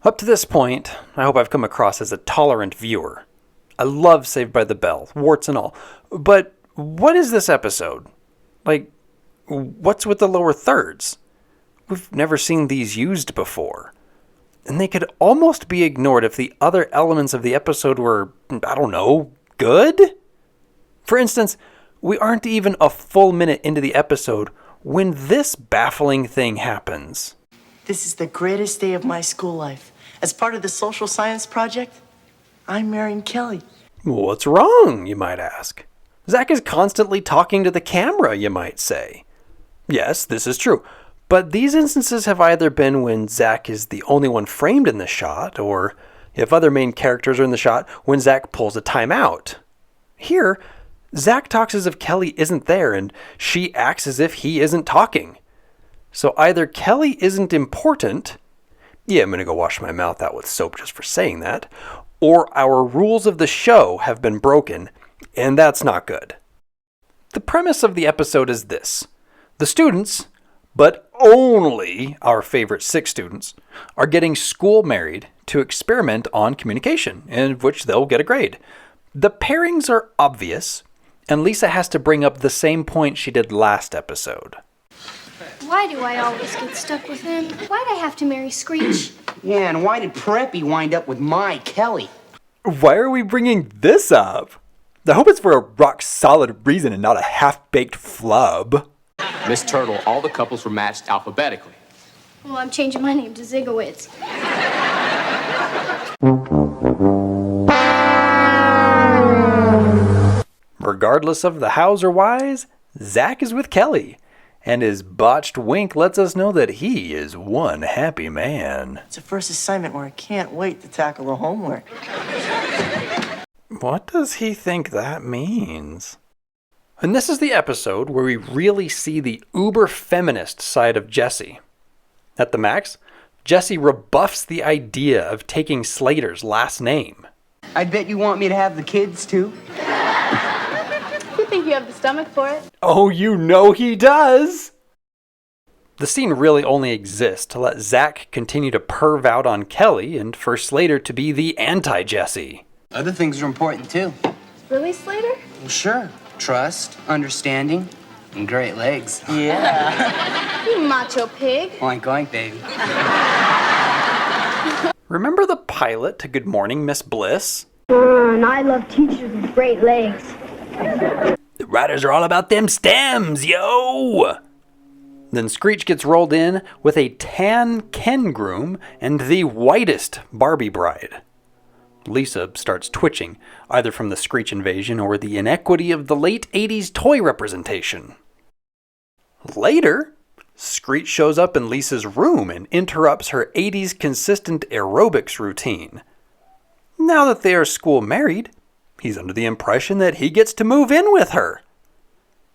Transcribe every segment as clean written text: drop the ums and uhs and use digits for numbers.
Up to this point, I hope I've come across as a tolerant viewer. I love Saved by the Bell, warts and all. But what is this episode? Like, what's with the lower thirds? We've never seen these used before. And they could almost be ignored if the other elements of the episode were, I don't know, good? For instance, we aren't even a full minute into the episode when this baffling thing happens. This is the greatest day of my school life. As part of the social science project, I'm marrying Kelly. What's wrong, you might ask? Zack is constantly talking to the camera, you might say. Yes, this is true. But these instances have either been when Zack is the only one framed in the shot, or if other main characters are in the shot, when Zack pulls a timeout. Here, Zack talks as if Kelly isn't there, and she acts as if he isn't talking. So either Kelly isn't important, yeah, I'm going to go wash my mouth out with soap just for saying that, or our rules of the show have been broken, and that's not good. The premise of the episode is this. The students, but only our favorite 6 students, are getting school married to experiment on communication, in which they'll get a grade. The pairings are obvious, and Lisa has to bring up the same point she did last episode. Why do I always get stuck with him? Why'd I have to marry Screech? Yeah, and why did Preppy wind up with my Kelly? Why are we bringing this up? I hope it's for a rock-solid reason and not a half-baked flub. Miss Turtle, all the couples were matched alphabetically. Well, I'm changing my name to Zigowitz. Regardless of the hows or whys, Zack is with Kelly. And his botched wink lets us know that he is one happy man. It's the first assignment where I can't wait to tackle the homework. What does he think that means? And this is the episode where we really see the uber-feminist side of Jessie. At the max, Jessie rebuffs the idea of taking Slater's last name. I bet you want me to have the kids, too. You think you have the stomach for it? Oh, you know he does! The scene really only exists to let Zack continue to perv out on Kelly and for Slater to be the anti-Jessie. Other things are important, too. Really, Slater? Well, sure. Trust, understanding, and great legs. Yeah. You macho pig. Oink Oink Baby. Remember the pilot to Good Morning, Miss Bliss? And I love teachers with great legs. The writers are all about them stems, yo! Then Screech gets rolled in with a tan Ken groom and the whitest Barbie bride. Lisa starts twitching, either from the Screech invasion or the inequity of the late 80s toy representation. Later, Screech shows up in Lisa's room and interrupts her 80s consistent aerobics routine. Now that they are school married, he's under the impression that he gets to move in with her.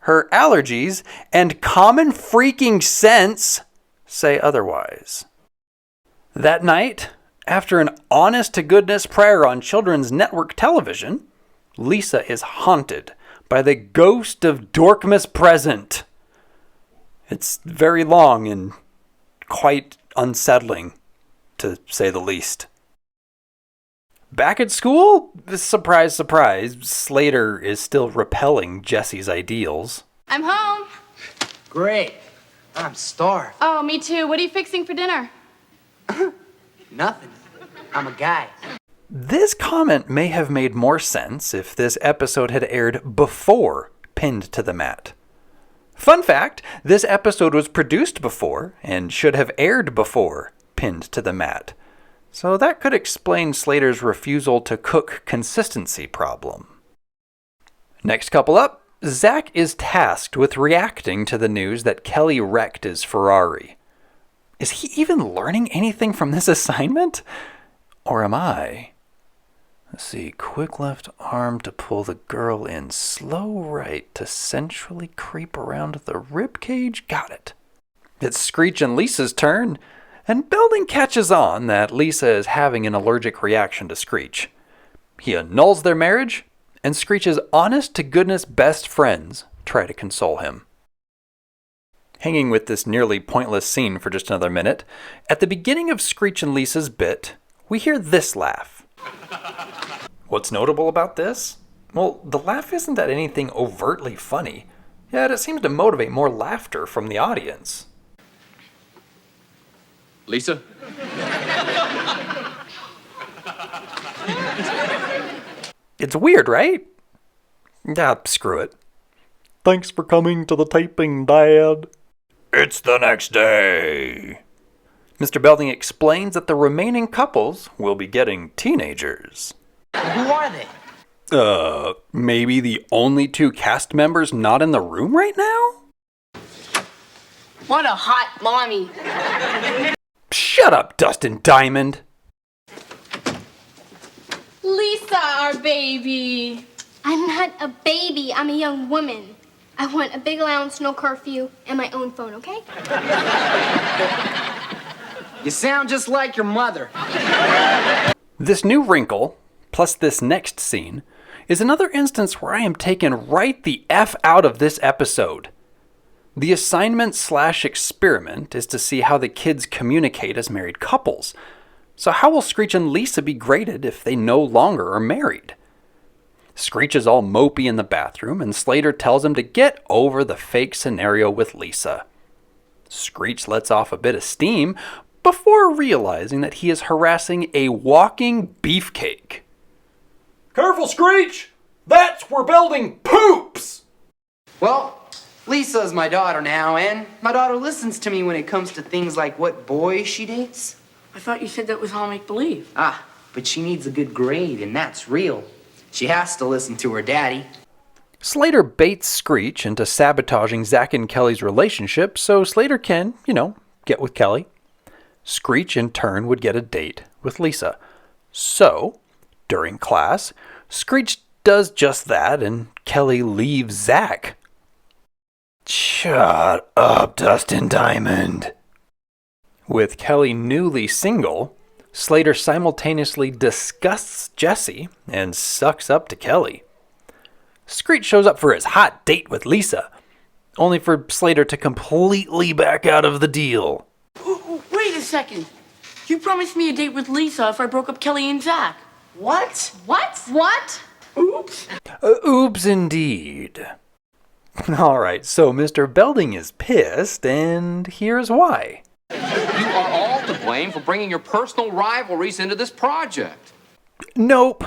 Her allergies and common freaking sense say otherwise. That night, after an honest-to-goodness prayer on children's network television, Lisa is haunted by the ghost of Dorkmas Present. It's very long and quite unsettling, to say the least. Back at school, surprise, surprise, Slater is still repelling Jessie's ideals. I'm home. Great. I'm starved. Oh, me too. What are you fixing for dinner? Nothing. I'm a guy. This comment may have made more sense if this episode had aired before Pinned to the Mat. Fun fact, this episode was produced before and should have aired before Pinned to the Mat. So that could explain Slater's refusal to cook consistency problem. Next couple up, Zack is tasked with reacting to the news that Kelly wrecked his Ferrari. Is he even learning anything from this assignment? Or am I? Let's see, quick left arm to pull the girl in, slow right to sensually creep around the ribcage. Got it. It's Screech and Lisa's turn. And Belding catches on that Lisa is having an allergic reaction to Screech. He annuls their marriage, and Screech's honest-to-goodness best friends try to console him. Hanging with this nearly pointless scene for just another minute, at the beginning of Screech and Lisa's bit, we hear this laugh. What's notable about this? Well, the laugh isn't that anything overtly funny, yet it seems to motivate more laughter from the audience. Lisa? It's weird, right? Screw it. Thanks for coming to the taping, Dad. It's the next day. Mr. Belding explains that the remaining couples will be getting teenagers. Who are they? Maybe the only two cast members not in the room right now? What a hot mommy. Shut up, Dustin Diamond. Lisa, our baby. I'm not a baby. I'm a young woman. I want a big allowance, no curfew, and my own phone, okay? You sound just like your mother. This new wrinkle, plus this next scene, is another instance where I am taken right the F out of this episode. The assignment/experiment is to see how the kids communicate as married couples. So how will Screech and Lisa be graded if they no longer are married? Screech is all mopey in the bathroom, and Slater tells him to get over the fake scenario with Lisa. Screech lets off a bit of steam before realizing that he is harassing a walking beefcake. Careful, Screech! That's where Belding poops! Well, Lisa's my daughter now, and my daughter listens to me when it comes to things like what boys she dates. I thought you said that was all make-believe. But she needs a good grade, and that's real. She has to listen to her daddy. Slater baits Screech into sabotaging Zack and Kelly's relationship so Slater can, get with Kelly. Screech, in turn, would get a date with Lisa. So, during class, Screech does just that, and Kelly leaves Zack. Shut up, Dustin Diamond. With Kelly newly single, Slater simultaneously disgusts Jessie and sucks up to Kelly. Screech shows up for his hot date with Lisa, only for Slater to completely back out of the deal. Wait a second. You promised me a date with Lisa if I broke up Kelly and Zack. What? What? Oops. Oops, indeed. Alright, so Mr. Belding is pissed, and here's why. You are all to blame for bringing your personal rivalries into this project. Nope.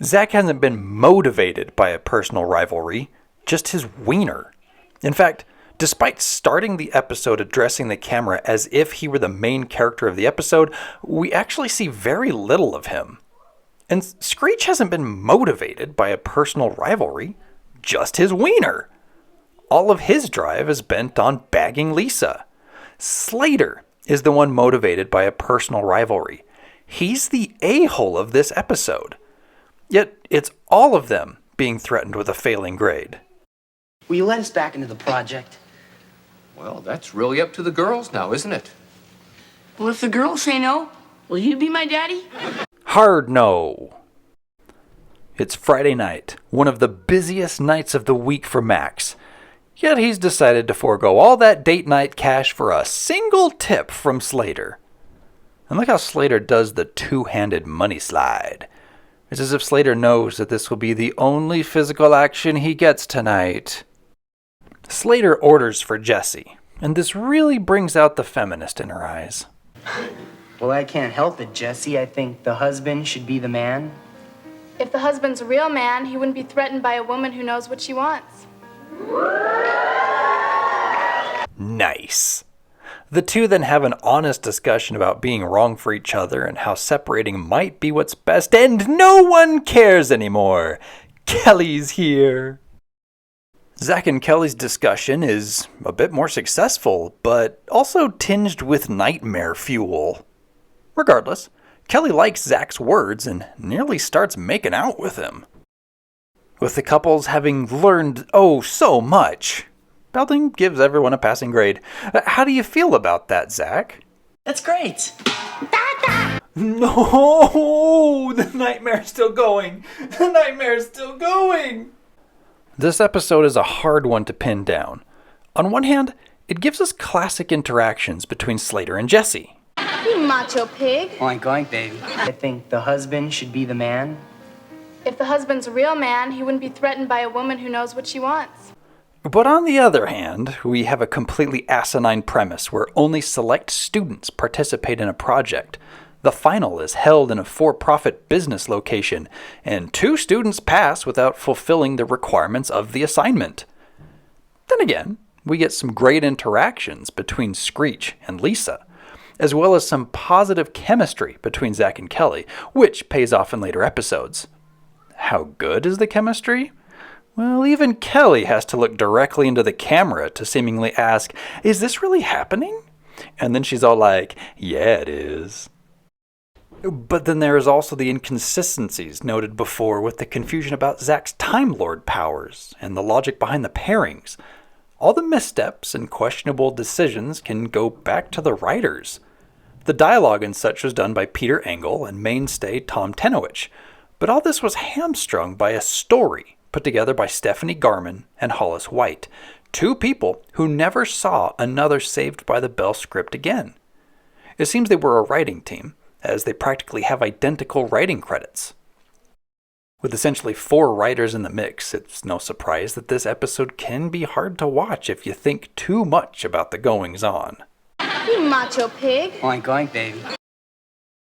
Zack hasn't been motivated by a personal rivalry, just his wiener. In fact, despite starting the episode addressing the camera as if he were the main character of the episode, we actually see very little of him. And Screech hasn't been motivated by a personal rivalry, just his wiener. All of his drive is bent on bagging Lisa. Slater is the one motivated by a personal rivalry. He's the a-hole of this episode. Yet it's all of them being threatened with a failing grade. Will you let us back into the project? Well, that's really up to the girls now, isn't it? Well, if the girls say no, will you be my daddy? Hard no. It's Friday night, one of the busiest nights of the week for Max. Yet he's decided to forego all that date night cash for a single tip from Slater. And look how Slater does the two-handed money slide. It's as if Slater knows that this will be the only physical action he gets tonight. Slater orders for Jessie, and this really brings out the feminist in her eyes. Well, I can't help it, Jessie. I think the husband should be the man. If the husband's a real man, he wouldn't be threatened by a woman who knows what she wants. Nice. The two then have an honest discussion about being wrong for each other and how separating might be what's best, and no one cares anymore. Kelly's here. Zack and Kelly's discussion is a bit more successful, but also tinged with nightmare fuel. Regardless, Kelly likes Zack's words and nearly starts making out with him. With the couples having learned so much, Belding gives everyone a passing grade. How do you feel about that, Zack? That's great. No! The nightmare's still going! The nightmare's still going! This episode is a hard one to pin down. On one hand, it gives us classic interactions between Slater and Jessie. You Macho Pig. Oink Oink Baby. I think the husband should be the man. If the husband's a real man, he wouldn't be threatened by a woman who knows what she wants. But on the other hand, we have a completely asinine premise where only select students participate in a project. The final is held in a for-profit business location, and 2 students pass without fulfilling the requirements of the assignment. Then again, we get some great interactions between Screech and Lisa, as well as some positive chemistry between Zack and Kelly, which pays off in later episodes. How good is the chemistry? Well, even Kelly has to look directly into the camera to seemingly ask, "Is this really happening?" And then she's all like, "Yeah, it is." But then there is also the inconsistencies noted before with the confusion about Zack's Time Lord powers and the logic behind the pairings. All the missteps and questionable decisions can go back to the writers. The dialogue and such was done by Peter Engel and mainstay Tom Tenowich, but all this was hamstrung by a story put together by Stephanie Garman and Hollis White, 2 people who never saw another Saved by the Bell script again. It seems they were a writing team, as they practically have identical writing credits. With essentially 4 writers in the mix, it's no surprise that this episode can be hard to watch if you think too much about the goings-on. You Macho Pig. Oink Oink Baby.